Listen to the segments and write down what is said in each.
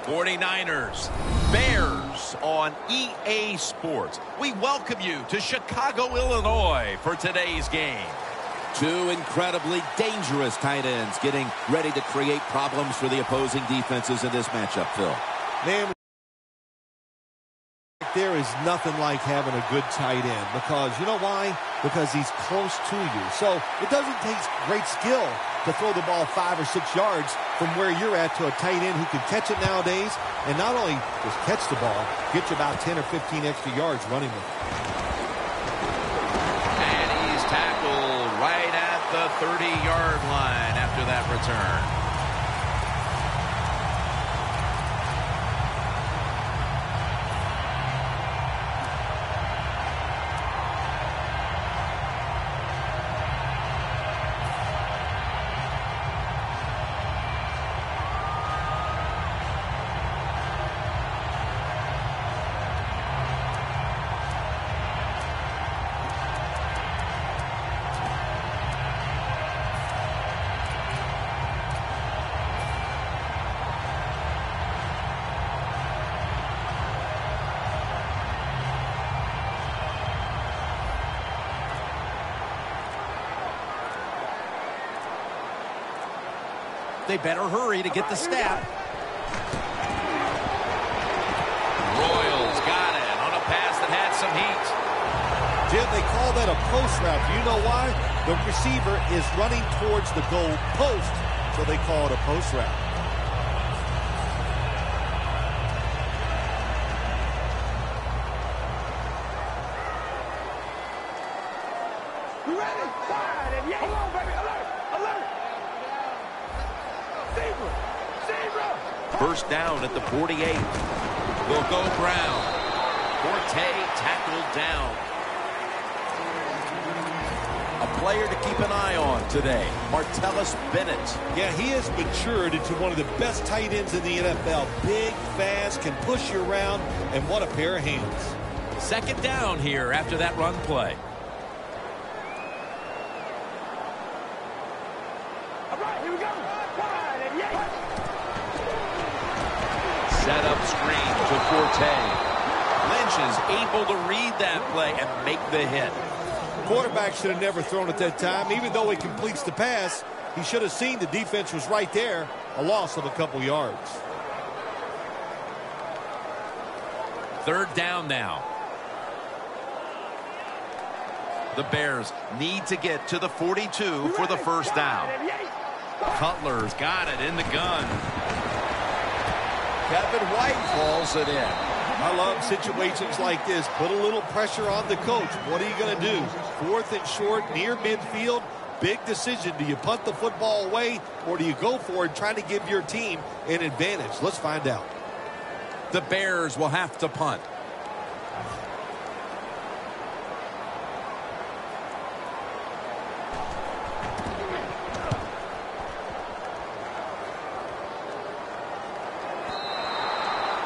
49ers, Bears on EA Sports. We welcome you to Chicago, Illinois for today's game. Two incredibly dangerous tight ends getting ready to create problems for the opposing defenses in this matchup, Phil. Man, there is nothing like having a good tight end because, you know why? Because he's close to you. So it doesn't take great skill to throw the ball 5 or 6 yards from where you're at to a tight end who can catch it nowadays, and not only just catch the ball, get you about 10 or 15 extra yards running with it. And he's tackled right at the 30-yard line after that return. They better hurry to get the snap. Royals got it on a pass that had some heat. Jim, they call that a post route. Do you know why? The receiver is running towards the goal post, so they call it a post route. We ready? Fire and yay. Come on, baby. Alert! Alert! First down at the 48. Will go Brown. Forte tackled down. A player to keep an eye on today, Martellus Bennett. Yeah, he has matured into one of the best tight ends in the NFL. Big, fast, can push you around, and what a pair of hands. Second down here after that run play. Set up screen to Forte. Lynch is able to read that play and make the hit. Quarterback should have never thrown at that time. Even though he completes the pass, he should have seen the defense was right there. A loss of a couple yards. Third down now. The Bears need to get to the 42 for the first down. Cutler's got it in the gun. Kevin White hauls it in. I love situations like this. Put a little pressure on the coach. What are you going to do? 4th and short, near midfield. Big decision. Do you punt the football away, or do you go for it, trying to give your team an advantage? Let's find out. The Bears will have to punt.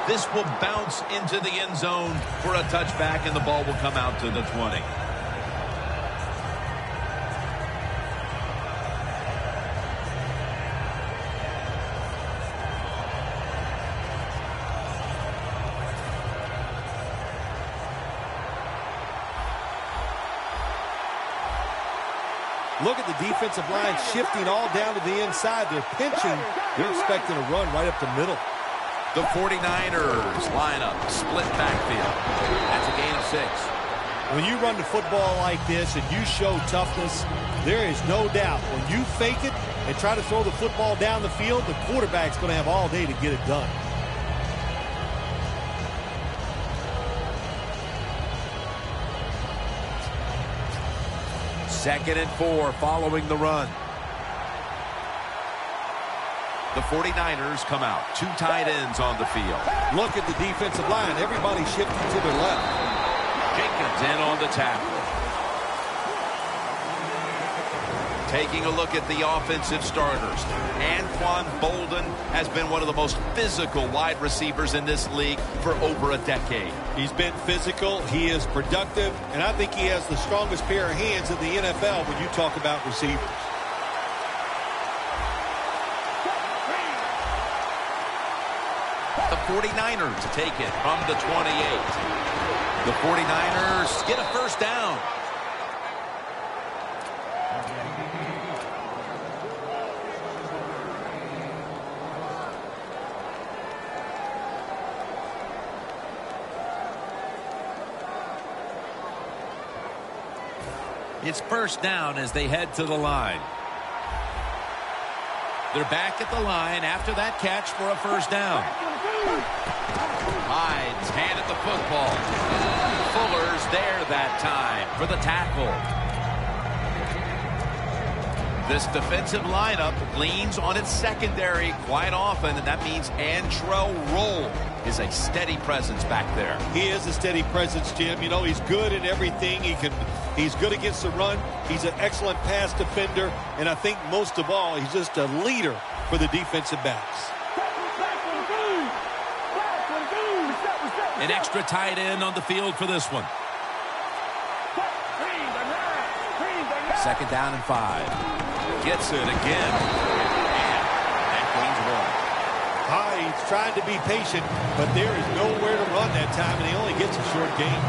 This will bounce into the end zone for a touchback, and the ball will come out to the 20. Look at the defensive line shifting all down to the inside. They're pinching. They're expecting a run right up the middle. The 49ers line up, split backfield. That's a gain of 6. When you run the football like this and you show toughness, there is no doubt when you fake it and try to throw the football down the field, the quarterback's going to have all day to get it done. Second and 4 following the run. The 49ers come out. 2 tight ends on the field. Look at the defensive line. Everybody shifting to their left. Jenkins in on the tackle. Taking a look at the offensive starters. Anquan Bolden has been one of the most physical wide receivers in this league for over a decade. He's been physical. He is productive. And I think he has the strongest pair of hands in the NFL when you talk about receivers. The 49ers to take it from the 28. The 49ers get a first down. It's first down as they head to the line. They're back at the line after that catch for a first down. Hyde's hand at the football. Fuller's there that time for the tackle. This defensive lineup leans on its secondary quite often, and that means Antrel Roll is a steady presence back there. He is a steady presence, Jim. You know, he's good in everything. He's good against the run. He's an excellent pass defender. And I think most of all, he's just a leader for the defensive backs. An extra tight end on the field for this one. Second down and 5. Gets it again. And that gains 1. Hyde's trying to be patient, but there is nowhere to run that time, and he only gets a short gain.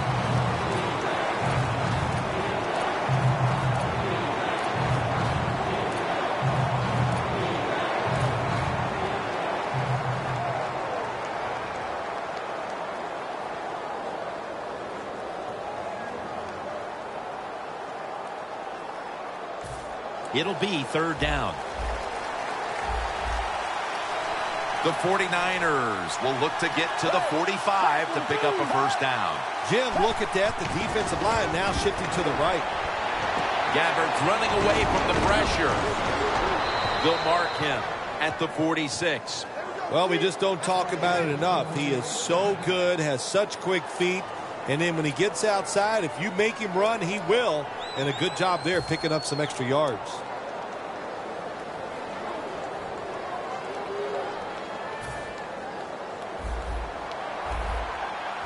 It'll be third down. The 49ers will look to get to the 45 to pick up a first down. Jim, look at that. The defensive line now shifting to the right. Gabbert's running away from the pressure. They'll mark him at the 46. Well, we just don't talk about it enough. He is so good, has such quick feet, and then when he gets outside, if you make him run, he will. And a good job there picking up some extra yards.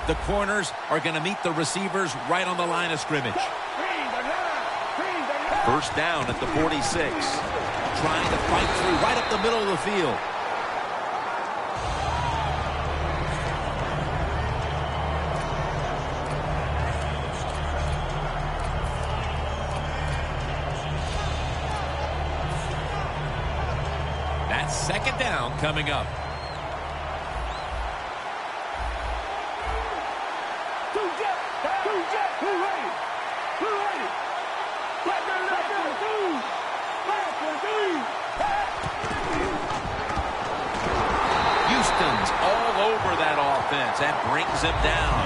The corners are going to meet the receivers right on the line of scrimmage. First down at the 46. Trying to fight through right up the middle of the field. That's second down coming up. Houston's all over that offense and brings him down.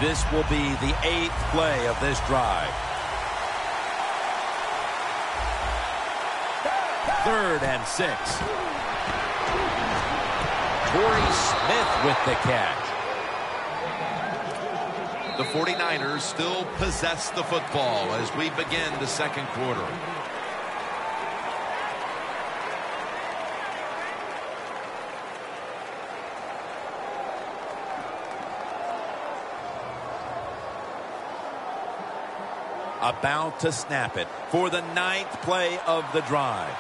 This will be the 8th play of this drive. Third and 6. Torrey Smith with the catch. The 49ers still possess the football as we begin the second quarter. About to snap it for the 9th play of the drive.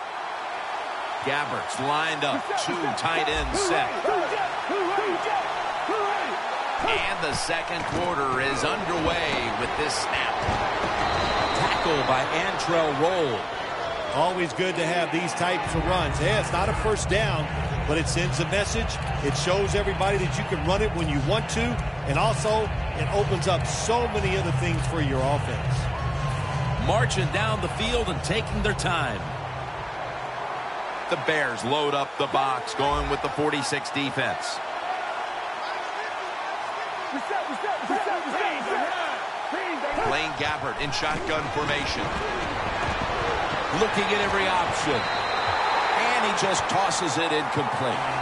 Gabbert's lined up, 2 tight ends set. And the second quarter is underway with this snap. Tackle by Antrel Roll. Always good to have these types of runs. Yeah, it's not a first down, but it sends a message. It shows everybody that you can run it when you want to, and also it opens up so many other things for your offense. Marching down the field and taking their time. The Bears load up the box, going with the 46 defense. Blaine Gabbert in shotgun formation. Looking at every option. And he just tosses it incomplete.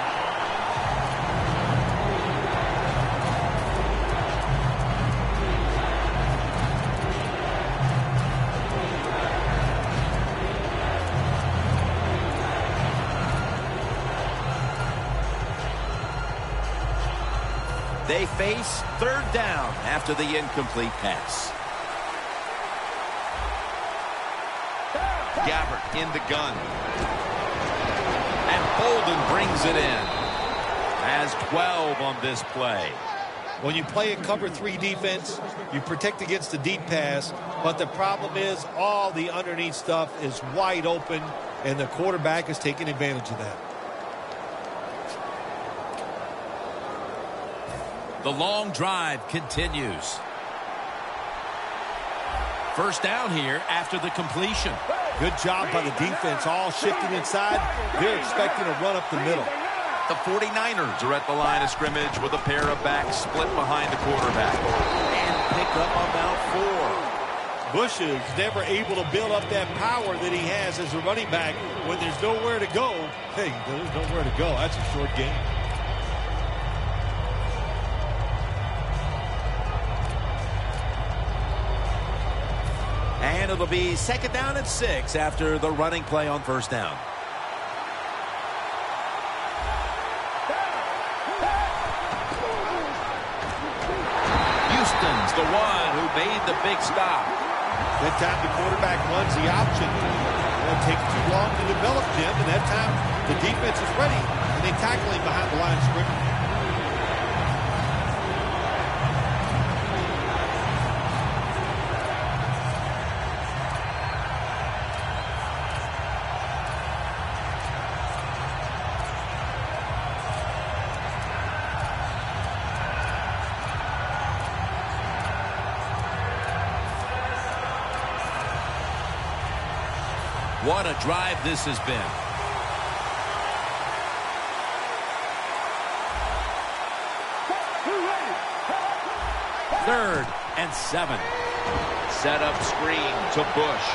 They face third down after the incomplete pass. Gabbert in the gun. And Bolden brings it in. Has 12 on this play. When you play a cover 3 defense, you protect against the deep pass, but the problem is all the underneath stuff is wide open, and the quarterback is taking advantage of that. The long drive continues. First down here after the completion. Good job by the defense, all shifting inside. They're expecting to run up the middle. The 49ers are at the line of scrimmage with a pair of backs split behind the quarterback. And pick up about 4. Bush is never able to build up that power that he has as a running back when there's nowhere to go. Hey, there's nowhere to go. That's a short game. And it'll be second down and 6 after the running play on first down. Houston's the one who made the big stop. That time the quarterback runs the option. It'll take too long to develop, Jim, and that time the defense is ready, and they tackle him behind the line of scrimmage. What a drive this has been. Third and 7. Set up screen to Bush.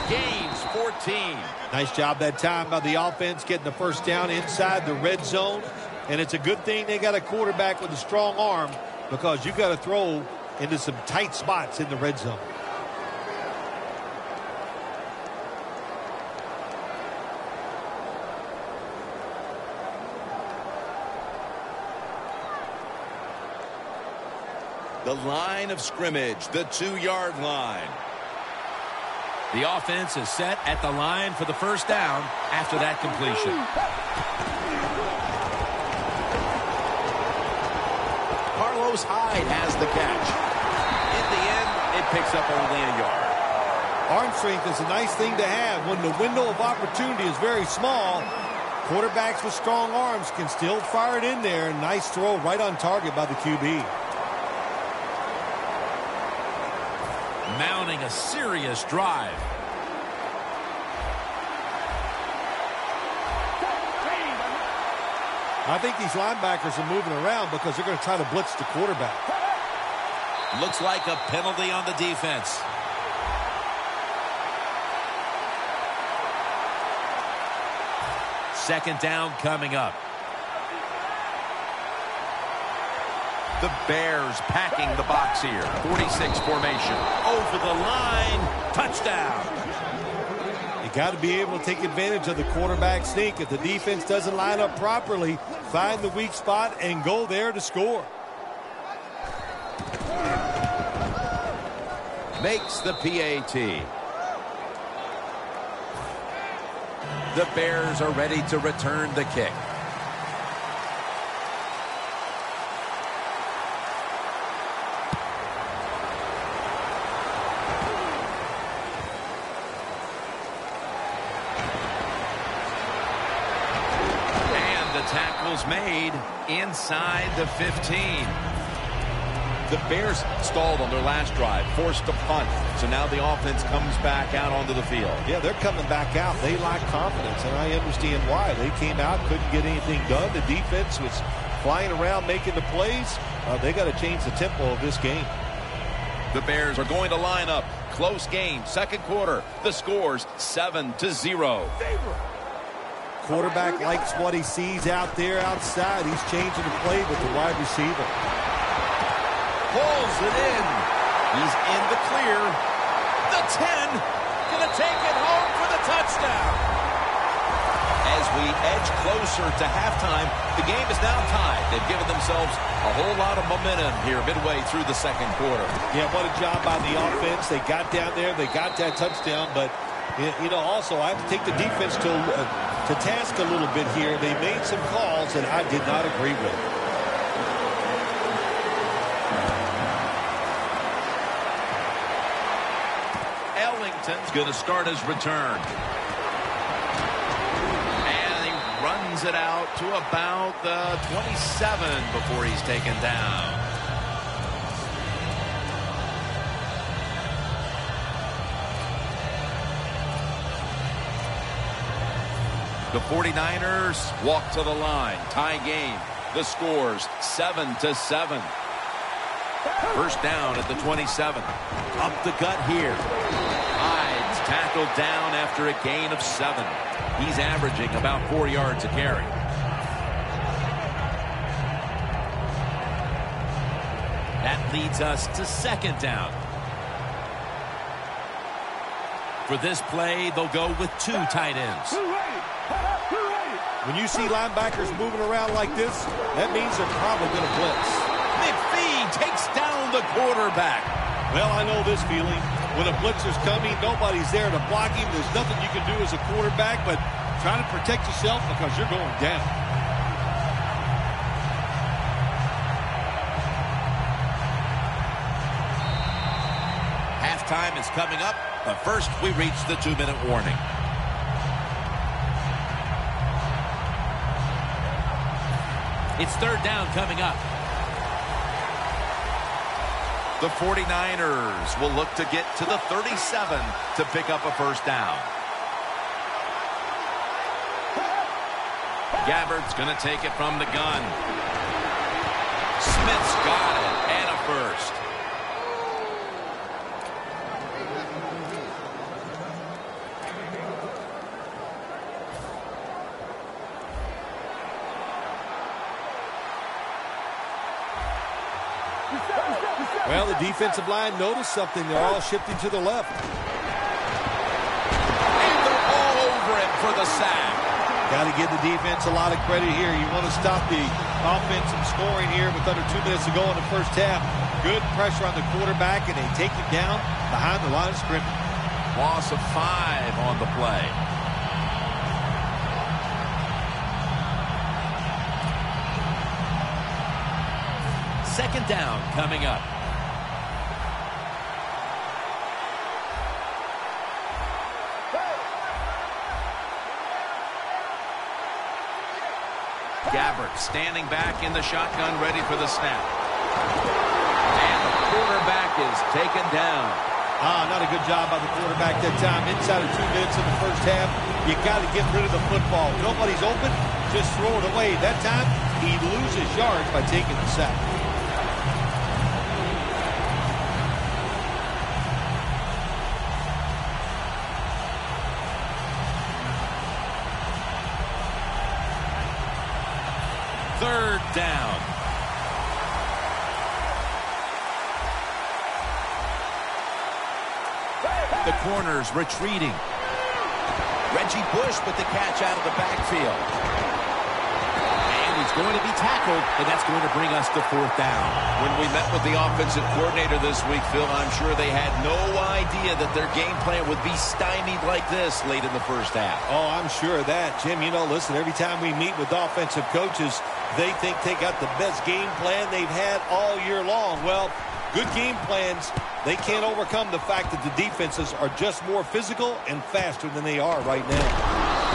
Gains 14. Nice job that time by the offense getting the first down inside the red zone. And it's a good thing they got a quarterback with a strong arm, because you got to throw into some tight spots in the red zone. The line of scrimmage, the 2-yard line. The offense is set at the line for the first down after that completion. Carlos Hyde has the catch. In the end, it picks up only a yard. Arm strength is a nice thing to have when the window of opportunity is very small. Quarterbacks with strong arms can still fire it in there. Nice throw right on target by the QB. Mounting a serious drive. I think these linebackers are moving around because they're going to try to blitz the quarterback. Looks like a penalty on the defense. Second down coming up. The Bears packing the box here. 46 formation. Over the line. Touchdown. You got to be able to take advantage of the quarterback sneak. If the defense doesn't line up properly, find the weak spot and go there to score. Makes the PAT. The Bears are ready to return the kick. Tackles made inside the 15. The Bears stalled on their last drive, forced to punt. So now the offense comes back out onto the field. Yeah, they're coming back out. They lack confidence, and I understand why. They came out, couldn't get anything done. The defense was flying around making the plays. They got to change the tempo of this game. The Bears are going to line up. Close game, second quarter. The score's 7-0. Quarterback likes what he sees out there outside. He's changing the play with the wide receiver. Pulls it in. He's in the clear. The 10. Gonna take it home for the touchdown. As we edge closer to halftime, the game is now tied. They've given themselves a whole lot of momentum here midway through the second quarter. Yeah, what a job by the offense. They got down there. They got that touchdown. But, you know, also I have to take the defense to task a little bit here. They made some calls that I did not agree with. Ellington's going to start his return. Runs it out to about the 27 before he's taken down. The 49ers walk to the line. Tie game. The score's 7-7. First down at the 27. Up the gut here. Hyde's tackled down after a gain of 7. He's averaging about 4 yards a carry. That leads us to second down. For this play, they'll go with 2 tight ends. When you see linebackers moving around like this, that means they're probably going to blitz. McPhee takes down the quarterback. Well, I know this feeling. When a blitzer's coming, nobody's there to block him. There's nothing you can do as a quarterback but try to protect yourself because you're going down. Halftime is coming up, but first we reach the 2-minute warning. It's third down coming up. The 49ers will look to get to the 37 to pick up a first down. Gabbard's going to take it from the gun. Smith's got it, and a first. Well, the defensive line noticed something. They're all shifting to the left. And they're all over him for the sack. Got to give the defense a lot of credit here. You want to stop the offense from scoring here with under 2 minutes to go in the first half. Good pressure on the quarterback, and they take him down behind the line of scrimmage. Loss of 5 on the play. Second down coming up. Gabbard standing back in the shotgun, ready for the snap. And the quarterback is taken down. Not a good job by the quarterback that time. Inside of 2 minutes in the first half, you got to get rid of the football. Nobody's open, just throw it away. That time, he loses yards by taking the sack. Third down. The corner's retreating. Reggie Bush with the catch out of the backfield. And he's going to be tackled, and that's going to bring us to fourth down. When we met with the offensive coordinator this week, Phil, I'm sure they had no idea that their game plan would be stymied like this late in the first half. Oh, I'm sure of that. Jim, you know, listen, every time we meet with offensive coaches, they think they got the best game plan they've had all year long. Well, good game plans, they can't overcome the fact that the defenses are just more physical and faster than they are right now.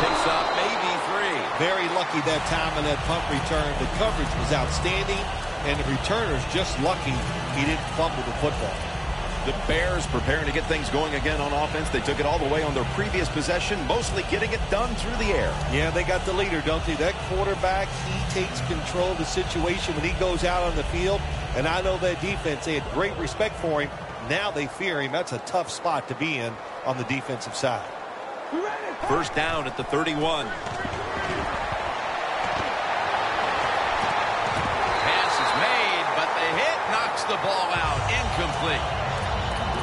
Picks up maybe 3. Very lucky that time on that punt return. The coverage was outstanding, and the returner's just lucky he didn't fumble the football. The Bears preparing to get things going again on offense. They took it all the way on their previous possession, mostly getting it done through the air. Yeah, they got the leader, don't they? That quarterback, he takes control of the situation when he goes out on the field. And I know that defense, they had great respect for him. Now they fear him. That's a tough spot to be in on the defensive side. First down at the 31. Pass is made, but the hit knocks the ball out. Incomplete.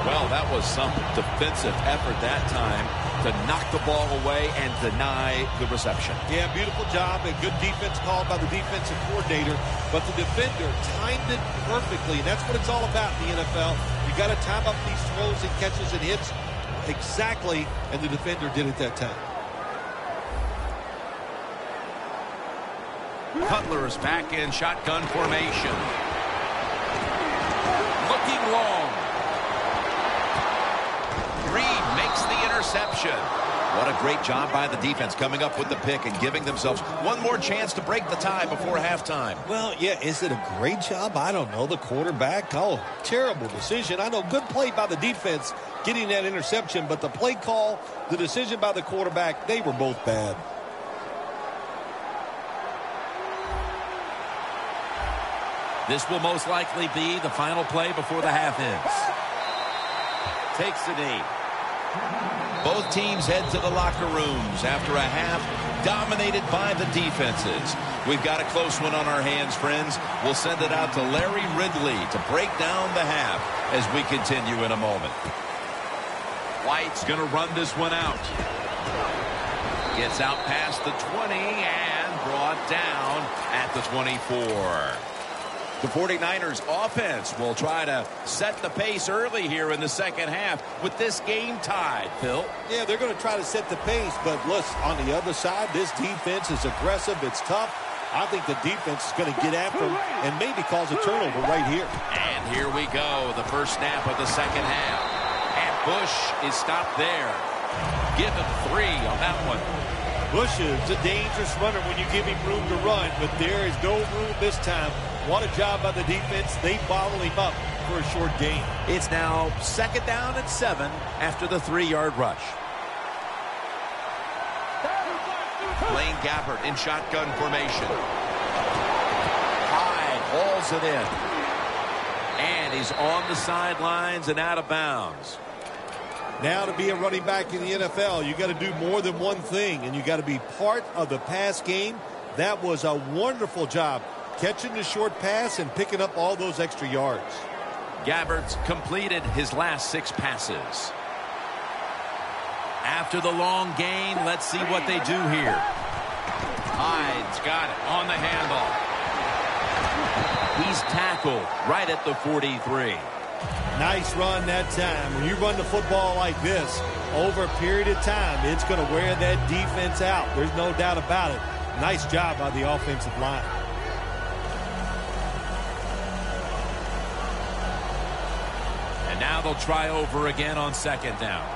Well, that was some defensive effort that time to knock the ball away and deny the reception. Yeah, beautiful job and good defense called by the defensive coordinator. But the defender timed it perfectly, and that's what it's all about in the NFL. You got to time up these throws and catches and hits exactly, and the defender did it that time. Cutler's back in shotgun formation. Looking long. Reed makes the interception. What a great job by the defense coming up with the pick and giving themselves one more chance to break the tie before halftime. Well, yeah, is it a great job? I don't know. The quarterback, terrible decision. I know, good play by the defense getting that interception, but the play call, the decision by the quarterback, they were both bad. This will most likely be the final play before the half ends. Takes a knee. Both teams head to the locker rooms after a half dominated by the defenses. We've got a close one on our hands, friends. We'll send it out to Larry Ridley to break down the half as we continue in a moment. White's going to run this one out. Gets out past the 20 and brought down at the 24. The 49ers offense will try to set the pace early here in the second half with this game tied, Phil. Yeah, they're going to try to set the pace, but listen, on the other side, this defense is aggressive. It's tough. I think the defense is going to get after them and maybe cause a turnover right here. And here we go, the first snap of the second half. And Bush is stopped there. Give him 3 on that one. Bush is a dangerous runner when you give him room to run, but there is no room this time. What a job by the defense. They bottle him up for a short gain. It's now 2nd down and 7 after the 3-yard rush. Blaine Gabbert in shotgun formation. Hyde hauls it in. And he's on the sidelines and out of bounds. Now to be a running back in the NFL, you got to do more than one thing, and you got to be part of the pass game. That was a wonderful job, catching the short pass and picking up all those extra yards. Gabbert's completed his last 6 passes. After the long gain, let's see what they do here. Hyde's got it on the handoff. He's tackled right at the 43. Nice run that time. When you run the football like this, over a period of time, it's going to wear that defense out. There's no doubt about it. Nice job by the offensive line. And now they'll try over again on 2nd down.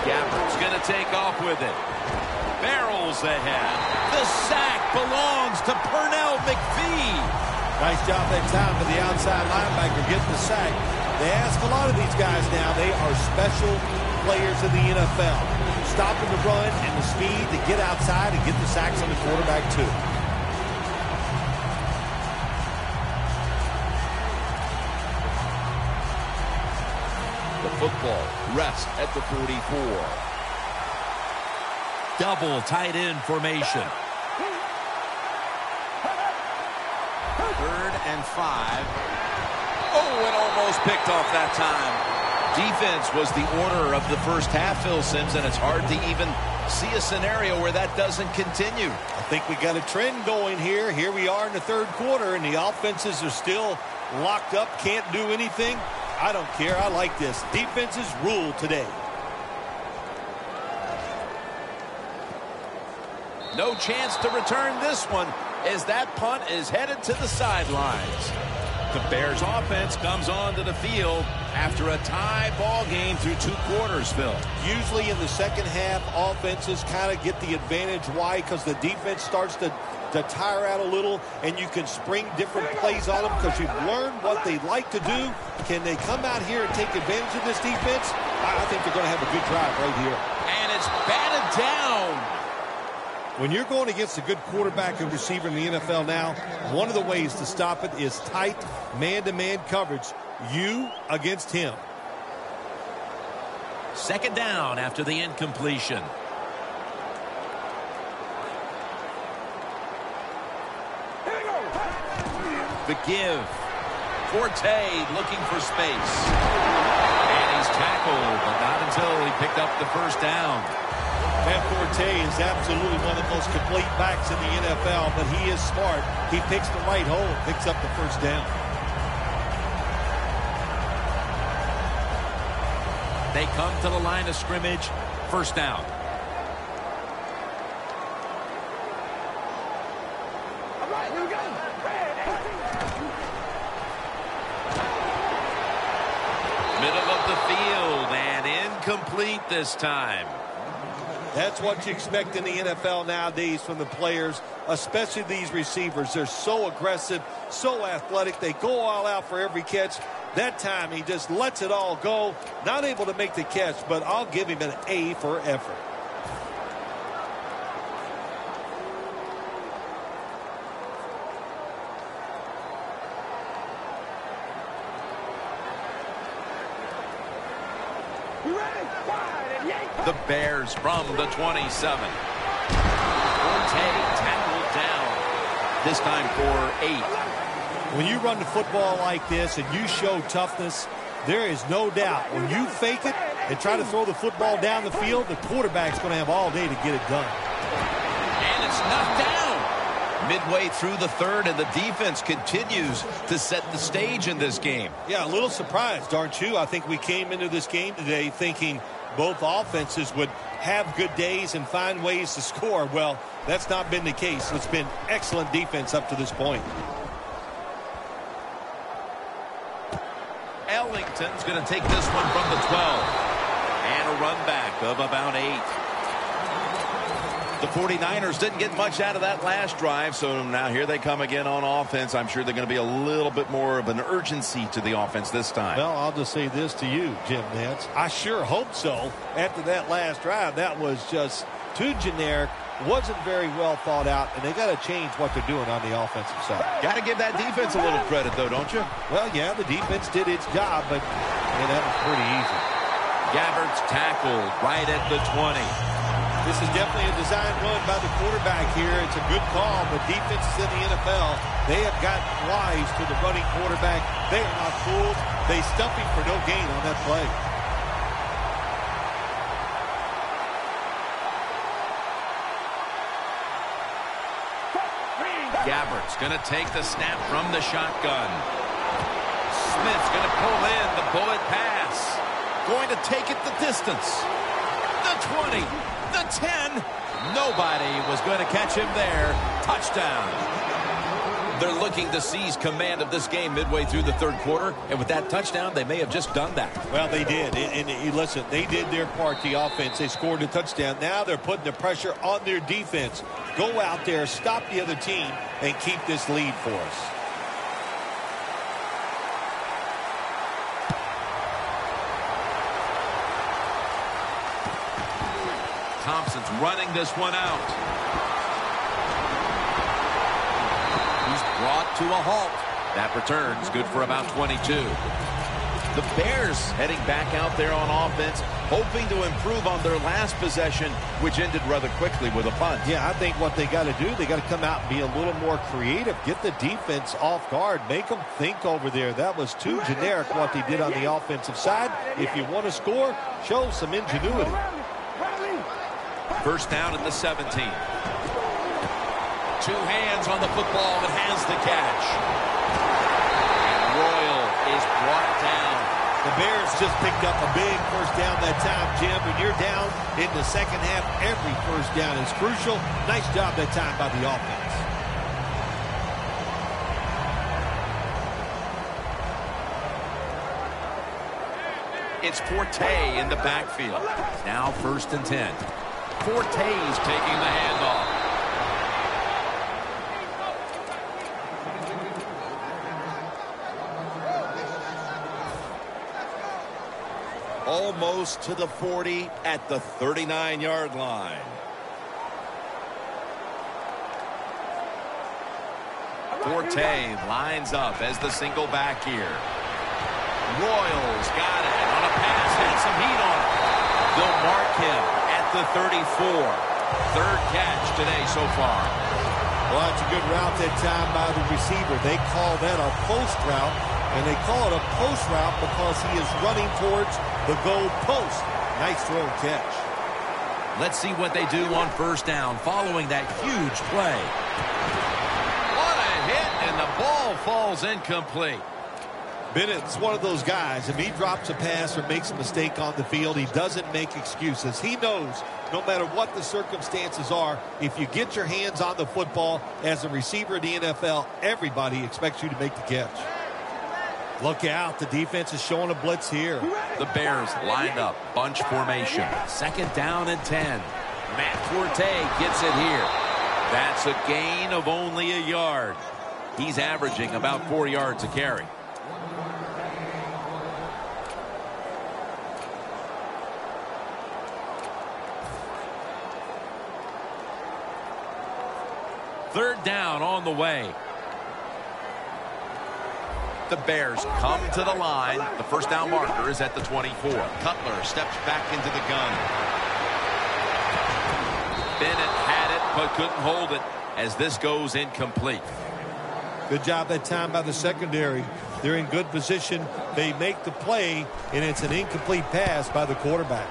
Gabbert's going to take off with it. Barrels ahead. The sack belongs to Pernell McPhee. Nice job that time for the outside linebacker getting the sack. They ask a lot of these guys now. They are special players in the NFL. Stopping the run and the speed to get outside and get the sacks on the quarterback too. The football rests at the 44. Double tight end formation. 3rd and 5. Oh, and almost picked off that time. Defense was the order of the first half, Phil Simms, and it's hard to even see a scenario where that doesn't continue. I think we got a trend going here. Here we are in the 3rd quarter, and the offenses are still locked up, can't do anything. I don't care. I like this. Defenses rule today. No chance to return this one as that punt is headed to the sidelines. The Bears offense comes onto the field after a tie ball game through 2 quarters, Phil. Usually in the second half, offenses kind of get the advantage. Why? Because the defense starts to tire out a little, and you can spring different plays on them because you've learned what they like to do. Can they come out here and take advantage of this defense? I think they're going to have a good drive right here. And it's batted down. When you're going against a good quarterback and receiver in the NFL now, one of the ways to stop it is tight man-to-man coverage. You against him. 2nd down after the incompletion. The give. Forte looking for space. And he's tackled, but not until he picked up the first down. Matt Forte is absolutely one of the most complete backs in the NFL, but he is smart. He picks the right hole, picks up the first down. They come to the line of scrimmage. First down. All right, here we go. Middle of the field and incomplete this time. That's what you expect in the NFL nowadays from the players, especially these receivers. They're so aggressive, so athletic. They go all out for every catch. That time he just lets it all go. Not able to make the catch, but I'll give him an A for effort. The Bears from the 27. Forte tackled down. This time for 8. When you run the football like this and you show toughness, there is no doubt when you fake it and try to throw the football down the field, the quarterback's going to have all day to get it done. And it's knocked down. Midway through the third, and the defense continues to set the stage in this game. Yeah, a little surprised, aren't you? I think we came into this game today thinking both offenses would have good days and find ways to score. Well, that's not been the case. It's been excellent defense up to this point. Ellington's going to take this one from the 12. And a run back of about 8. The 49ers didn't get much out of that last drive, so now here they come again on offense. I'm sure they're going to be a little bit more of an urgency to the offense this time. Well, I'll just say this to you, Jim Nance. I sure hope so. After that last drive, that was just too generic, wasn't very well thought out, and they got to change what they're doing on the offensive side. Got to give that defense a little credit, though, don't you? Well, yeah, the defense did its job, but that was pretty easy. Gabbard's tackled right at the 20. This is definitely a design run by the quarterback here. It's a good call, but defenses in the NFL, they have gotten wise to the running quarterback. They are not fooled. They stuff him for no gain on that play. Gabbard's going to take the snap from the shotgun. Smith's going to pull in the bullet pass. Going to take it the distance. The 20. The 10. Nobody was going to catch him there. Touchdown. They're looking to seize command of this game midway through the third quarter. And with that touchdown, they may have just done that. Well, they did. And listen, they did their part, the offense. They scored a touchdown. Now they're putting the pressure on their defense. Go out there, stop the other team, and keep this lead for us. Thompson's running this one out. He's brought to a halt. That return's good for about 22. The Bears heading back out there on offense, hoping to improve on their last possession, which ended rather quickly with a punt. Yeah, I think what they got to do, they got to come out and be a little more creative. Get the defense off guard. Make them think over there. That was too generic what they did on the offensive side. If you want to score, show some ingenuity. First down at the 17. Two hands on the football and has the catch. Royal is brought down. The Bears just picked up a big first down that time, Jim. When you're down in the second half, every first down is crucial. Nice job that time by the offense. It's Forte in the backfield. Now first and 10. Forte's taking the handoff. Almost to the 40 at the 39-yard line. Forte lines up as the single back here. Royals got it on a pass, had some heat on it. They'll mark him at the 34. Third catch today so far. Well, that's a good route that time by the receiver. They call that a post route, and they call it a post route because he is running towards the goal post. Nice throw and catch. Let's see what they do on first down following that huge play. What a hit, and the ball falls incomplete. Bennett's one of those guys. If he drops a pass or makes a mistake on the field, he doesn't make excuses. He knows no matter what the circumstances are, if you get your hands on the football as a receiver in the NFL, everybody expects you to make the catch. Look out. The defense is showing a blitz here. The Bears lined up. Bunch formation. Second down and 10. Matt Forte gets it here. That's a gain of only a yard. He's averaging about 4 yards a carry. Third down on the way. The Bears come to the line. The first down marker is at the 24. Cutler steps back into the gun. Bennett had it but couldn't hold it as this goes incomplete. Good job that time by the secondary. They're in good position. They make the play, and it's an incomplete pass by the quarterback.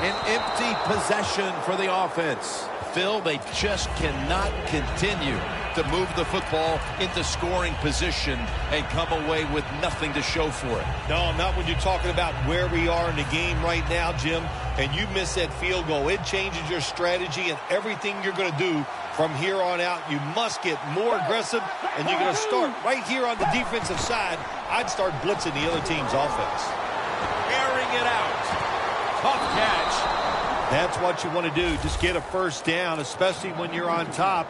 An empty possession for the offense. Phil, they just cannot continue to move the football into scoring position and come away with nothing to show for it. No, not when you're talking about where we are in the game right now, Jim, and you miss that field goal. It changes your strategy and everything you're going to do from here on out. You must get more aggressive, and you're going to start right here on the defensive side. I'd start blitzing the other team's offense. Airing it out. Tough catch. That's what you want to do. Just get a first down, especially when you're on top.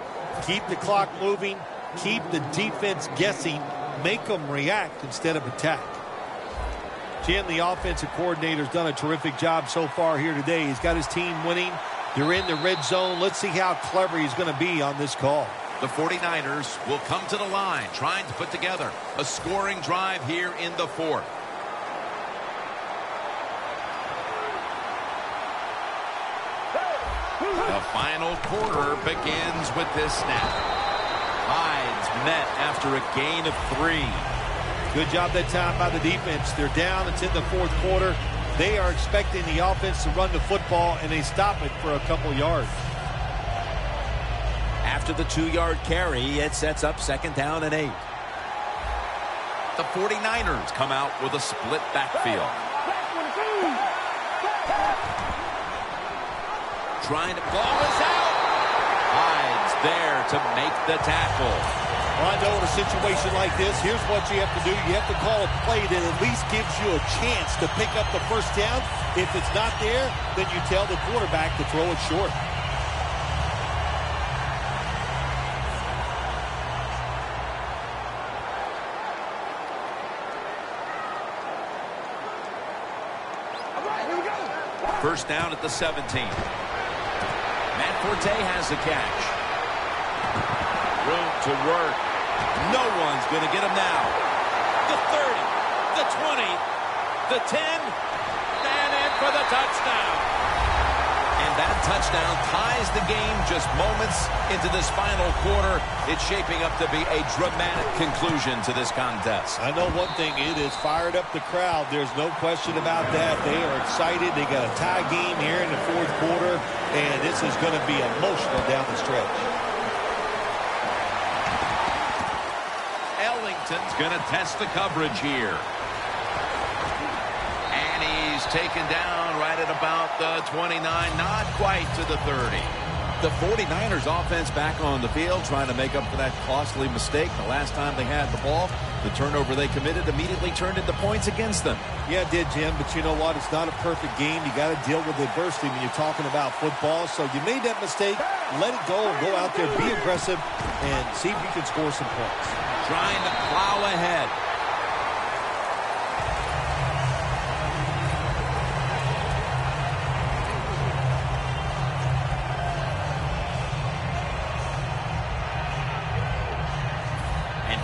Keep the clock moving. Keep the defense guessing. Make them react instead of attack. Jim, the offensive coordinator's done a terrific job so far here today. He's got his team winning. They're in the red zone. Let's see how clever he's going to be on this call. The 49ers will come to the line, trying to put together a scoring drive here in the fourth. The final quarter begins with this snap. Hyde's met after a gain of 3. Good job that time by the defense. They're down. It's in the fourth quarter. They are expecting the offense to run the football, and they stop it for a couple yards. After the 2-yard carry, it sets up second down and 8. The 49ers come out with a split backfield. Trying to ball is out. Hyde's there to make the tackle. Well, I know in a situation like this, here's what you have to do. You have to call a play that at least gives you a chance to pick up the first down. If it's not there, then you tell the quarterback to throw it short. First down at the 17. Matt Forte has the catch. Room to work. No one's going to get him now. The 30, the 20, the 10, and in for the touchdown. And that touchdown ties the game just moments into this final quarter. It's shaping up to be a dramatic conclusion to this contest. I know one thing, it is fired up the crowd. There's no question about that. They are excited. They got a tie game here in the fourth quarter, and this is going to be emotional down the stretch. Ellington's going to test the coverage here. And he's taken down right at about the 29, not quite to the 30. The 49ers offense back on the field trying to make up for that costly mistake. The last time they had the ball, the turnover they committed immediately turned into points against them. Yeah, it did, Jim, but you know what? It's not a perfect game. You got to deal with adversity when you're talking about football. So you made that mistake. Let it go and go out there, be aggressive, and see if you can score some points. Trying to plow ahead.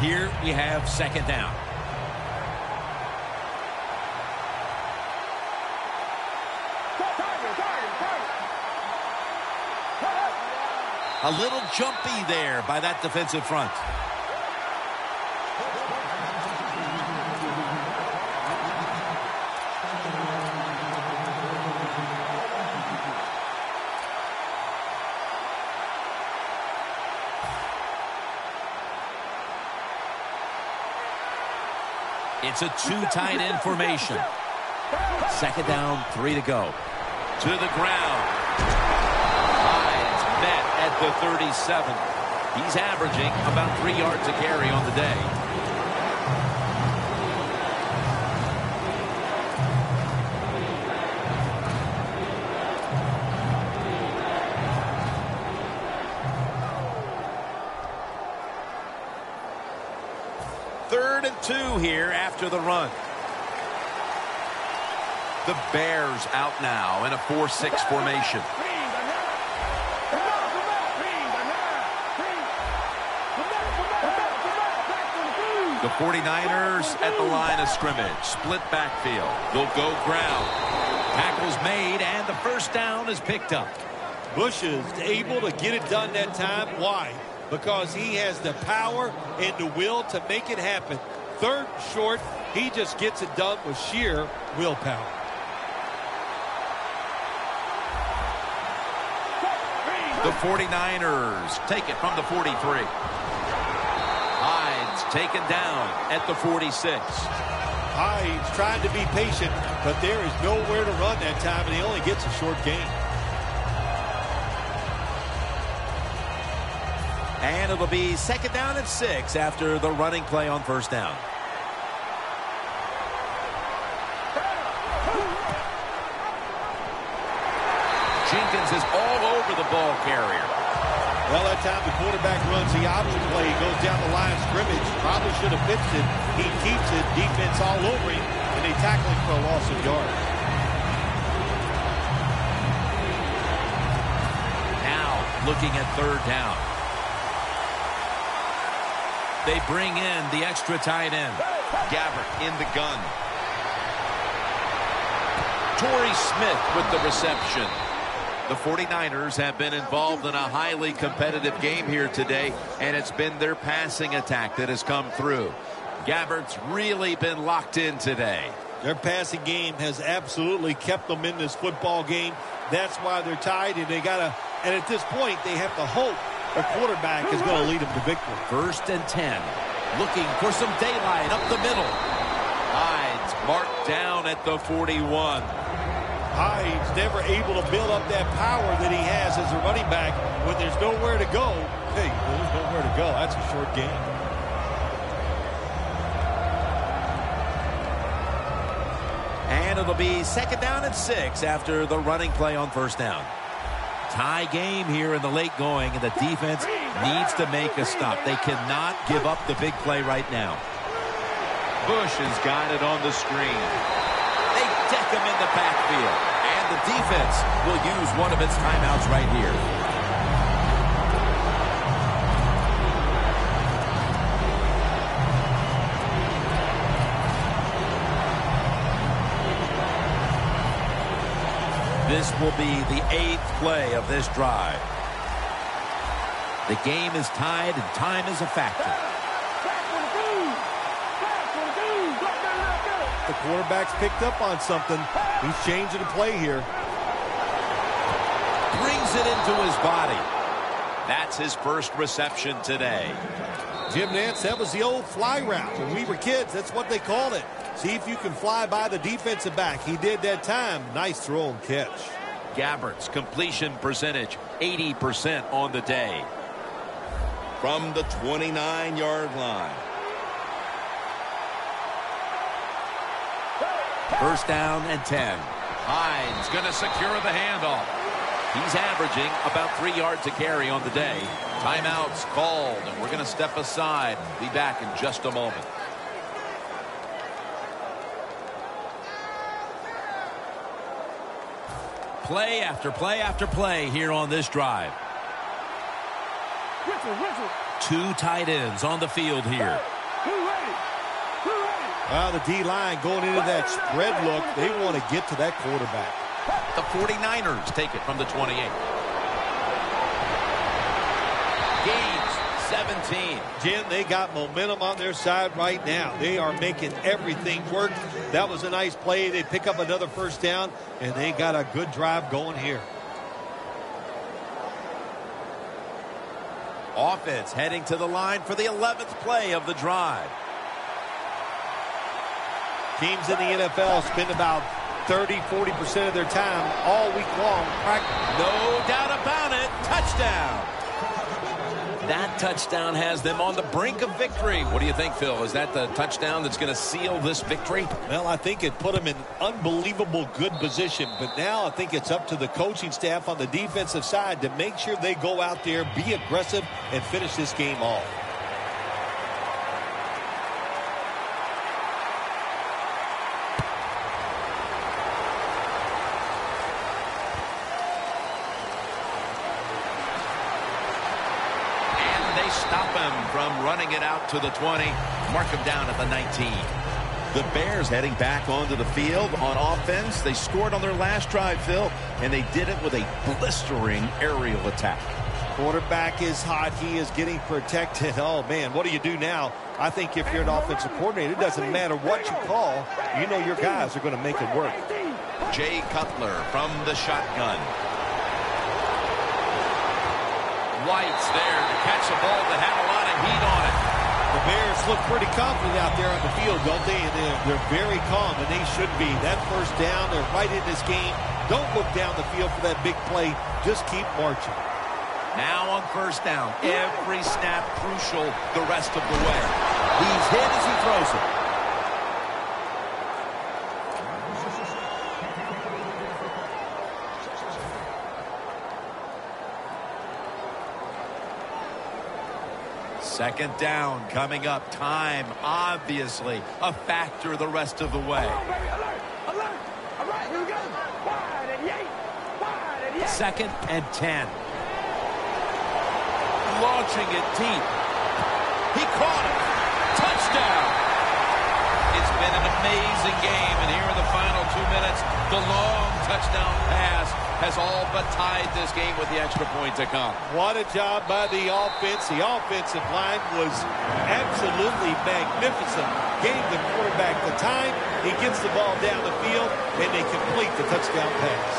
Here we have second down. A little jumpy there by that defensive front. It's a two tight end formation. Second down, 3 to go. To the ground. Hyde's met at the 37. He's averaging about 3 yards a carry on the day. Third and 2 here after the run. The Bears out now in a 4-6 formation. The 49ers at the line of scrimmage. Split backfield. They'll go ground. Tackle's made, and the first down is picked up. Bush is able to get it done that time. Why? Because he has the power and the will to make it happen. Third and short, he just gets it done with sheer willpower. The 49ers take it from the 43. Hyde's taken down at the 46. Hyde's trying to be patient, but there is nowhere to run that time, and he only gets a short gain. And it'll be second down and 6 after the running play on first down. Jenkins is all over the ball carrier. Well, that time the quarterback runs the option play. He goes down the line of scrimmage. Probably should have pitched it. He keeps it. Defense all over him, and they tackle him for a loss of yards. Now looking at third down. They bring in the extra tight end. Gabbert in the gun. Torrey Smith with the reception. The 49ers have been involved in a highly competitive game here today, and it's been their passing attack that has come through. Gabbert's really been locked in today. Their passing game has absolutely kept them in this football game. That's why they're tied, and and at this point, they have to hope the quarterback is going to lead them to victory. First and 10. Looking for some daylight up the middle. Hyde's marked down at the 41. Hyde's never able to build up that power that he has as a running back. When there's nowhere to go, hey, there's nowhere to go. That's a short game. And it'll be second down and 6 after the running play on first down. Tie game here in the late going, and the defense needs to make a stop. They cannot give up the big play right now. Bush has got it on the screen. They deck him in the backfield, and the defense will use one of its timeouts right here. This will be the 8th play of this drive. The game is tied, and time is a factor. The quarterback's picked up on something. He's changing the play here. Brings it into his body. That's his first reception today. Jim Nantz, that was the old fly route. When we were kids, that's what they called it. See if you can fly by the defensive back. He did that time. Nice throw and catch. Gabbert's completion percentage, 80% on the day. From the 29-yard line. First down and 10. Hyde's going to secure the handoff. He's averaging about 3 yards a carry on the day. Timeout's called, and we're going to step aside. Be back in just a moment. Play after play after play here on this drive. Two tight ends on the field here. Well, the D-line going into that spread look, they want to get to that quarterback. The 49ers take it from the 28. 17. Jim, they got momentum on their side right now. They are making everything work. That was a nice play. They pick up another first down, and they got a good drive going here. Offense heading to the line for the 11th play of the drive. Teams in the NFL spend about 30-40% of their time all week long practicing. No doubt about it. Touchdown. That touchdown has them on the brink of victory. What do you think, Phil? Is that the touchdown that's going to seal this victory? Well, I think it put them in unbelievable good position. But now I think it's up to the coaching staff on the defensive side to make sure they go out there, be aggressive, and finish this game off. Stop him from running it out to the 20. Mark him down at the 19. The Bears heading back onto the field on offense. They scored on their last drive, Phil, and they did it with a blistering aerial attack. Quarterback is hot. He is getting protected. Oh, man, what do you do now? I think if you're an offensive coordinator, it doesn't matter what you call. You know your guys are going to make it work. Jay Cutler from the shotgun. White's there to catch a ball that had a lot of heat on it. The Bears look pretty confident out there on the field, don't they? And they're very calm, and they should be. That first down, they're right in this game. Don't look down the field for that big play. Just keep marching. Now on first down, every snap crucial the rest of the way. He's hit as he throws it. Second down coming up. Time, obviously, a factor the rest of the way. Alert! Alert! All right, here we go. Wide and yay! Wide and yay! Second and 10. Launching it deep. He caught it. Touchdown! It's been an amazing game, and here in the final 2 minutes, the long touchdown pass has all but tied this game with the extra point to come. What a job by the offense. The offensive line was absolutely magnificent. Gave the quarterback the time. He gets the ball down the field, and they complete the touchdown pass.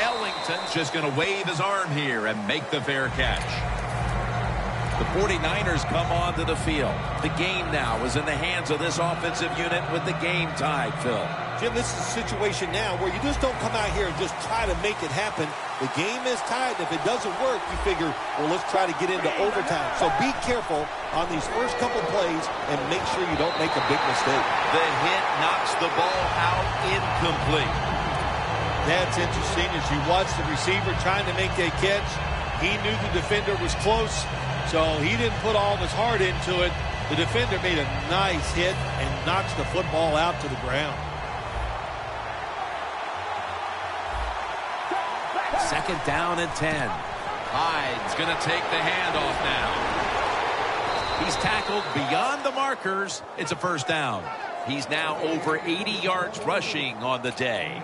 Ellington's just going to wave his arm here and make the fair catch. The 49ers come onto the field. The game now is in the hands of this offensive unit with the game tied, Phil. Jim, this is a situation now where you just don't come out here and just try to make it happen. The game is tied. If it doesn't work, you figure, well, let's try to get into overtime. So be careful on these first couple plays and make sure you don't make a big mistake. The hit knocks the ball out incomplete. That's interesting. As you watch the receiver trying to make that catch, he knew the defender was close. So he didn't put all of his heart into it. The defender made a nice hit and knocks the football out to the ground. Second down and 10. Hyde's going to take the handoff now. He's tackled beyond the markers. It's a first down. He's now over 80 yards rushing on the day.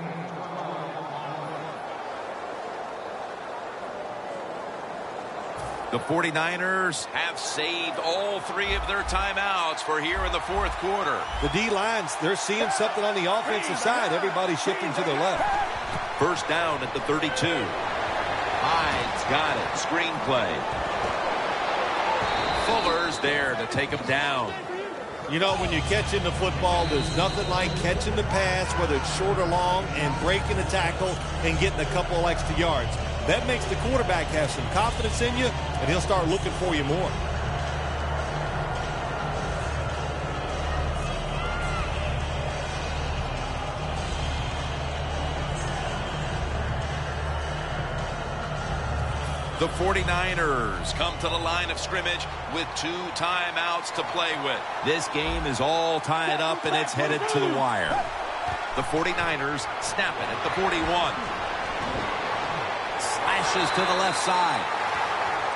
The 49ers have saved all 3 of their timeouts for here in the fourth quarter. The D-lines, they're seeing something on the offensive side. Everybody's shifting to their left. First down at the 32. Hyde's got it. Screen play. Fuller's there to take him down. You know, when you're catching the football, there's nothing like catching the pass, whether it's short or long, and breaking a tackle and getting a couple of extra yards. That makes the quarterback have some confidence in you, and he'll start looking for you more. The 49ers come to the line of scrimmage with 2 timeouts to play with. This game is all tied up, and it's headed to the wire. The 49ers snap it at the 41. Slashes to the left side.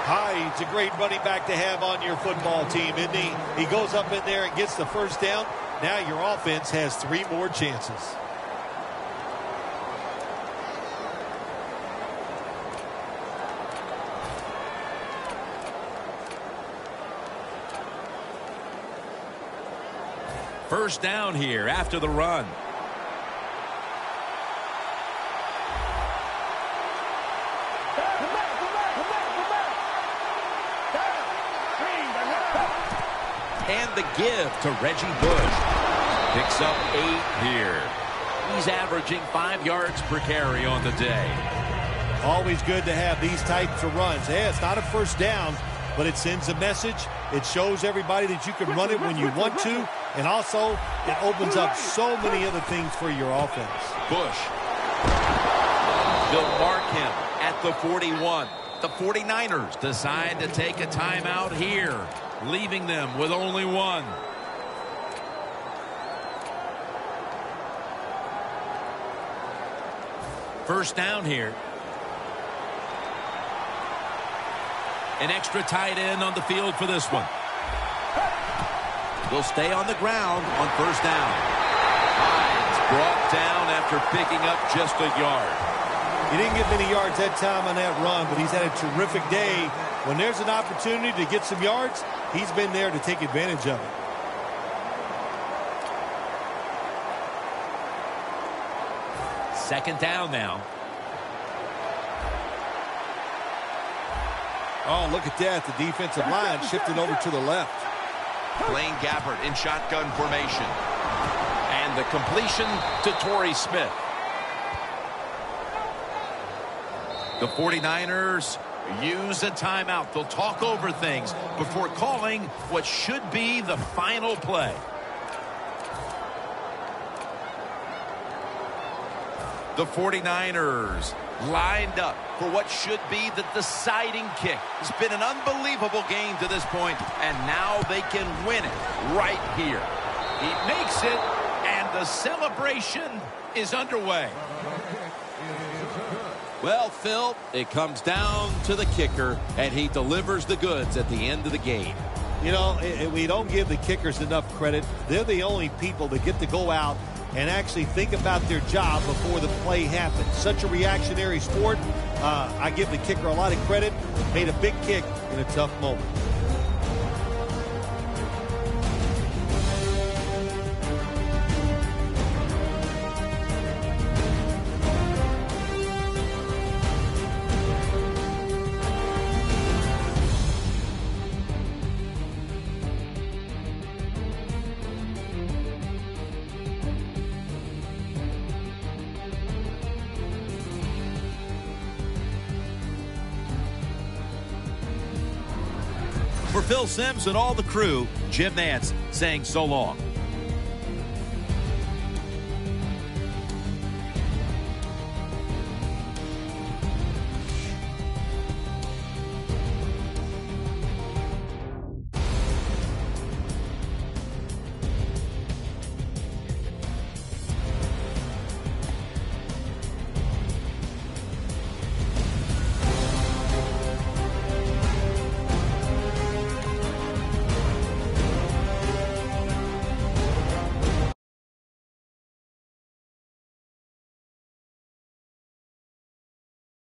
Hyde's a great running back to have on your football team, isn't he? He goes up in there and gets the first down. Now your offense has 3 more chances. First down here after the run. And the give to Reggie Bush. Picks up 8 here. He's averaging 5 yards per carry on the day. Always good to have these types of runs. Hey, it's not a first down, but it sends a message. It shows everybody that you can run it when you want to. And also, it opens up so many other things for your offense. Bush. They'll mark him at the 41. The 49ers decide to take a timeout here, leaving them with only one. First down here. An extra tight end on the field for this one. Will stay on the ground on first down. Hines brought down after picking up just a yard. He didn't get many yards that time on that run, but he's had a terrific day. When there's an opportunity to get some yards, he's been there to take advantage of it. Second down now. Oh, look at that. The defensive line shifted over to the left. Blaine Gabbert in shotgun formation. And the completion to Torrey Smith. The 49ers use a timeout. They'll talk over things before calling what should be the final play. The 49ers lined up for what should be the deciding kick. It's been an unbelievable game to this point, and now they can win it right here. He makes it, and the celebration is underway. Well, Phil, it comes down to the kicker, and he delivers the goods at the end of the game. You know, we don't give the kickers enough credit. They're the only people that get to go out and actually think about their job before the play happens. Such a reactionary sport. I give the kicker a lot of credit. Made a big kick in a tough moment. For Phil Simms and all the crew, Jim Nantz saying so long.